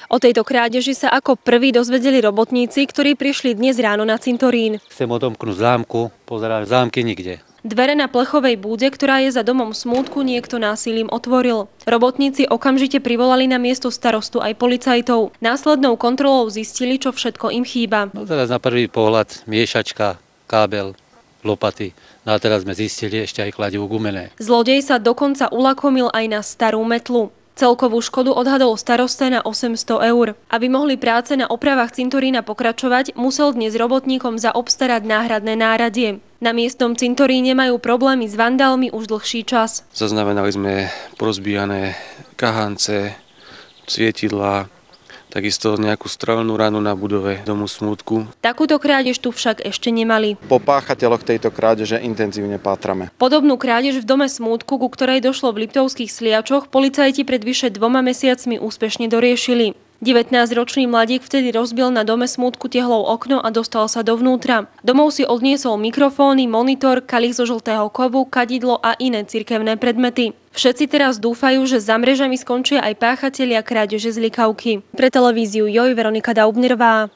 O tejto krádeži sa ako prví dozvedeli robotníci, ktorí prišli dnes ráno na cintorín. Chcem odomknúť zámku, pozerám, zámky nikde. Dvere na plechovej búde, ktorá je za domom Smútku, niekto násilím otvoril. Robotníci okamžite privolali na miesto starostu aj policajtov. Následnou kontrolou zistili, čo všetko im chýba. No teraz na prvý pohľad miešačka, kábel, lopaty. No a teraz sme zistili ešte aj kladivo gumené. Zlodej sa dokonca ulakomil aj na starú metlu. Celkovú škodu odhadol starosta na 800 eur. Aby mohli práce na opravách cintorína pokračovať, musel dnes robotníkom zaobstarať náhradné náradie. Na miestnom cintoríne majú problémy s vandálmi už dlhší čas. Zaznamenali sme porozbijané kahance, svietidlá, takisto nejakú strelnú ranu na budove domu Smútku. Takúto krádež tu však ešte nemali. Po páchateľoch tejto krádeže intenzívne pátrame. Podobnú krádež v dome Smútku, ku ktorej došlo v Liptovských Sliačoch, policajti pred vyše 2 mesiacmi úspešne doriešili. 19-ročný mladík vtedy rozbil na dome Smútku tehlou okno a dostal sa dovnútra. Domov si odniesol mikrofóny, monitor, kalich zo žltého kovu, kadidlo a iné cirkevné predmety. Všetci teraz dúfajú, že za mrežami skončia aj páchatelia krádeže z Likavky. Pre televíziu JOJ Veronika Daubnerová.